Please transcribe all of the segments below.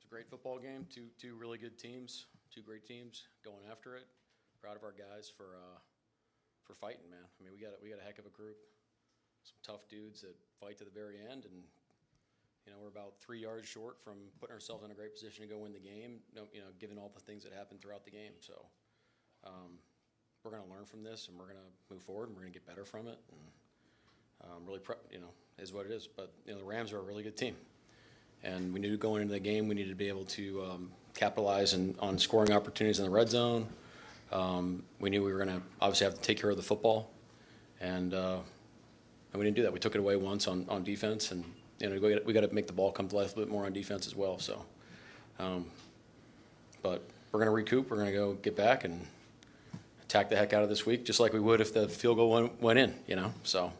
a great football game. Two really good teams, two great teams going after it. Proud of our guys for fighting, man. I mean, we got a heck of a group. Some tough dudes that fight to the very end, and we're about 3 yards short from putting ourselves in a great position to go win the game. Given all the things that happened throughout the game, so we're going to learn from this, and we're going to move forward, and we're going to get better from it. And really, is what it is. But the Rams are a really good team, and we knew going into the game we needed to be able to capitalize on scoring opportunities in the red zone. We knew we were going to obviously have to take care of the football, and we didn't do that. We took it away once on defense, and we got to make the ball come to life a little bit more on defense as well. So, but we're going to recoup. We're going to go get back and attack the heck out of this week, just like we would if the field goal went in. So.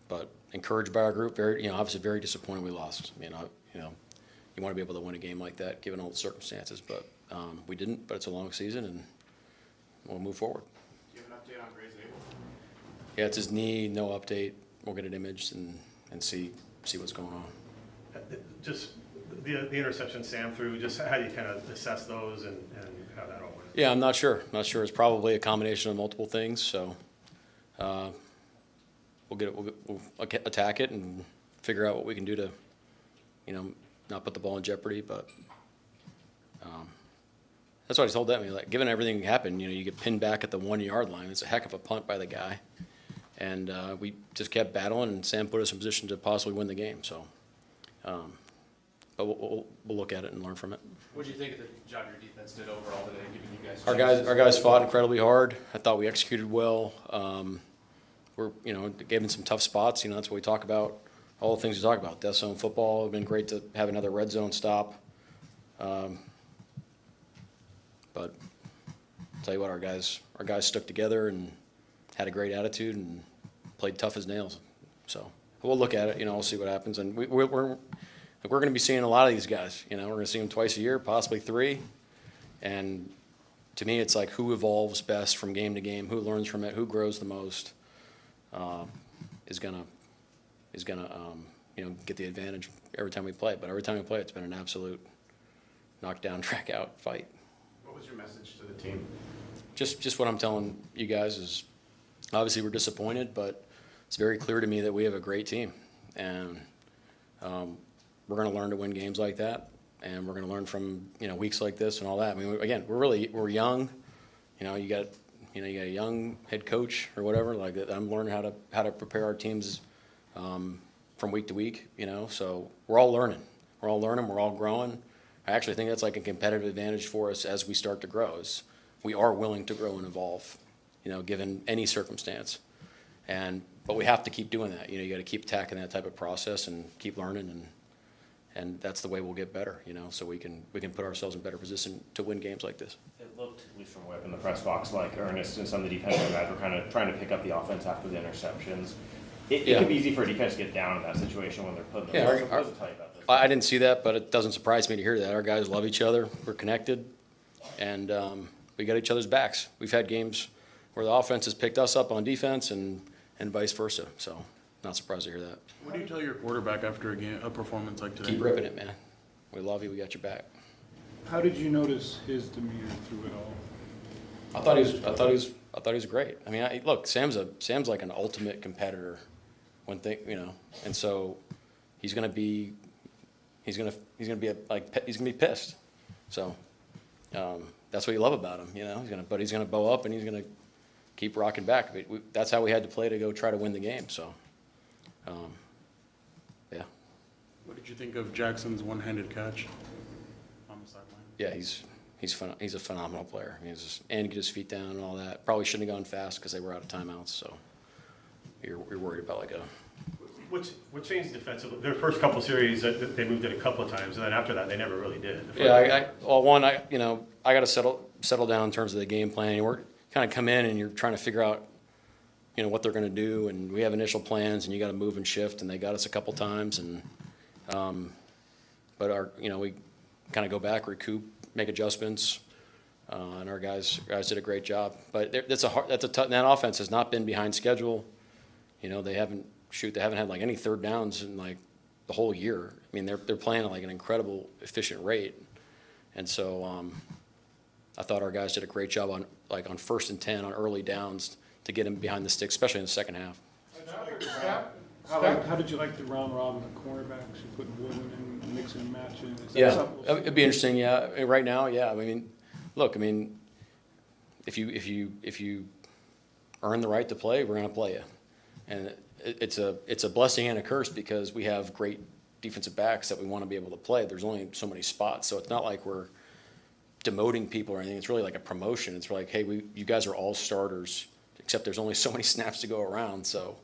But encouraged by our group. Very, obviously very disappointed we lost. You want to be able to win a game like that given all the circumstances, but we didn't. But it's a long season, and we'll move forward. Do you have an update on Gray's ankle? Yeah, it's his knee. No update. We'll get it imaged and see what's going on. Just the interception Sam threw. Just how do you kind of assess those and how that all went? Yeah, I'm not sure. It's probably a combination of multiple things. So. We'll attack it and figure out what we can do to, not put the ball in jeopardy. But that's what I told them. Like, given everything that happened, you get pinned back at the 1 yard line. It's a heck of a punt by the guy, and we just kept battling. And Sam put us in position to possibly win the game. So, but we'll look at it and learn from it. What do you think of the job your defense did overall today, giving you guys? Our guys fought incredibly hard. I thought we executed well. We're, gave them some tough spots. That's what we talk about. All the things we talk about. Death zone football. It'd been great to have another red zone stop. But I'll tell you what, our guys stuck together and had a great attitude and played tough as nails. So we'll look at it. We'll see what happens. And we're going to be seeing a lot of these guys. We're going to see them twice a year, possibly 3. And to me, it's like who evolves best from game to game, who learns from it, who grows the most. Is gonna get the advantage every time we play. But every time we play, it's been an absolute knockdown, track out fight. What was your message to the team? Just what I'm telling you guys is, obviously we're disappointed, but it's very clear to me that we have a great team, and we're going to learn to win games like that, and we're going to learn from weeks like this and all that. I mean, again, we're young. You got a young head coach or whatever like that. I'm learning how to prepare our teams from week to week. So we're all learning. We're all growing. I actually think that's like a competitive advantage for us as we start to grow. Is we are willing to grow and evolve, given any circumstance. But we have to keep doing that. You got to keep attacking that type of process and keep learning, and that's the way we'll get better. So we can put ourselves in better position to win games like this. It looked, at least from Whip in the press box, like Ernest and some of the defensive guys were kind of trying to pick up the offense after the interceptions. It can be easy for a defense to get down in that situation when they're putting them. What does it tell you about this? I didn't see that, but it doesn't surprise me to hear that. Our guys love each other. We're connected, and we got each other's backs. We've had games where the offense has picked us up on defense and vice versa. So not surprised to hear that. What do you tell your quarterback after a performance like today? Keep ripping it, man. We love you. We got your back. How did you notice his demeanor through it all? I thought he was great. I mean, look, Sam's like an ultimate competitor. And so he's gonna be pissed. So that's what you love about him. But he's gonna bow up and he's gonna keep rocking back. That's how we had to play to go try to win the game. So, yeah. What did you think of Jackson's one-handed catch on the sideline? Yeah, he's a phenomenal player. And get his feet down and all that. Probably shouldn't have gone fast because they were out of timeouts. So you're worried about like a. What changed defensively? Their first couple series, they moved it a couple of times, and then after that, they never really did. Yeah, I got to settle down in terms of the game plan. We're kind of come in and you're trying to figure out, what they're going to do, and we have initial plans, and you got to move and shift, and they got us a couple times, and but we kind of go back, recoup, make adjustments, and our guys did a great job. But that offense has not been behind schedule. They haven't had like any third downs in like the whole year. I mean, they're playing at like an incredible efficient rate, and so I thought our guys did a great job on 1st and 10 on early downs to get him behind the sticks, especially in the second half. How did you like the round robin of cornerbacks? You putting Wood in, mixing and matching? Is that Yeah, something we'll see? it'd be interesting. Yeah, I mean, right now, yeah. I mean, look, I mean, if you earn the right to play, we're going to play you, and it's a blessing and a curse because we have great defensive backs that we want to be able to play. There's only so many spots, so it's not like we're demoting people or anything. It's really like a promotion. It's like, hey, you guys are all starters, except there's only so many snaps to go around. So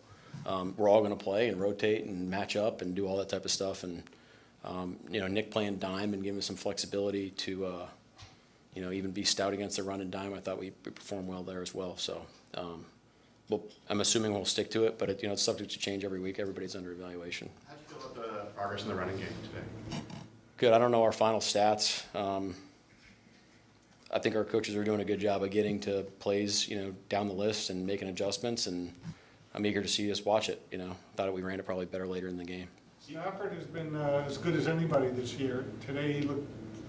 we're all going to play and rotate and match up and do all that type of stuff. And Nick playing dime and giving us some flexibility to even be stout against the run and dime. I thought we performed well there as well. So well, I'm assuming we'll stick to it, but it's subject to change every week. Everybody's under evaluation. How do you feel about the progress in the running game today? Good. I don't know our final stats. I think our coaches are doing a good job of getting to plays, down the list and making adjustments, and I'm eager to see us watch it. Thought we ran it probably better later in the game. Stafford has been as good as anybody this year. Today he looked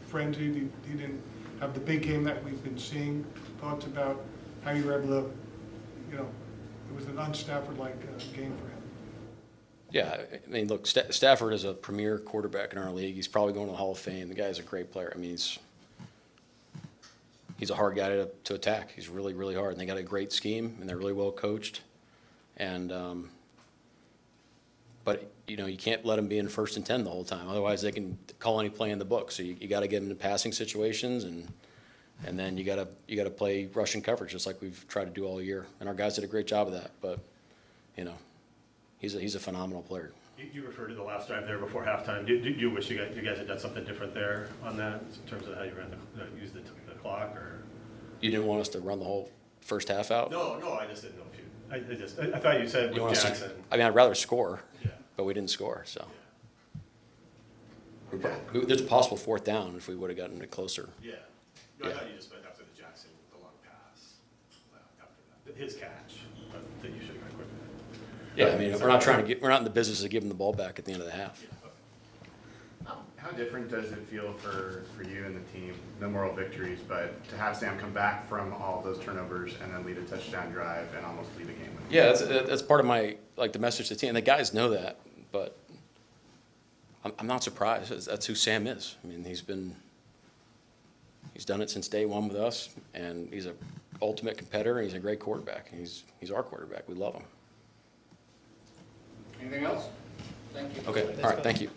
frenzied. He didn't have the big game that we've been seeing. Thoughts about how you were able to, it was an un-Stafford-like game for him. Yeah, I mean, look, Stafford is a premier quarterback in our league. He's probably going to the Hall of Fame. The guy's a great player. I mean, he's a hard guy to attack. He's really, really hard. And they got a great scheme, and they're really well coached. And but you can't let them be in 1st and 10 the whole time. Otherwise, they can call any play in the book. So you got to get them to passing situations, and then you got to play rushing coverage just like we've tried to do all year. And our guys did a great job of that. But he's a phenomenal player. You referred to the last drive there before halftime. Do you wish you guys had done something different there on that in terms of how you ran used the clock, or? You didn't want us to run the whole first half out? No, I just didn't know if you. I thought you said with Jackson. I'd rather score, Yeah. but we didn't score. So Yeah. there's a possible 4th down if we would have gotten it closer. Yeah. No, I thought you just meant after the Jackson, the long pass. After that, his catch, that you should have gone quicker. Yeah, I mean, we're not in the business of giving the ball back at the end of the half. How different does it feel for you and the team? No moral victories, but to have Sam come back from all those turnovers and then lead a touchdown drive and almost lead the game. Yeah, that's part of my the message to the team. And the guys know that, but I'm not surprised. That's who Sam is. I mean, he's done it since day one with us, and he's an ultimate competitor. And he's a great quarterback. He's our quarterback. We love him. Anything else? Thank you. Okay. All right. Thank you.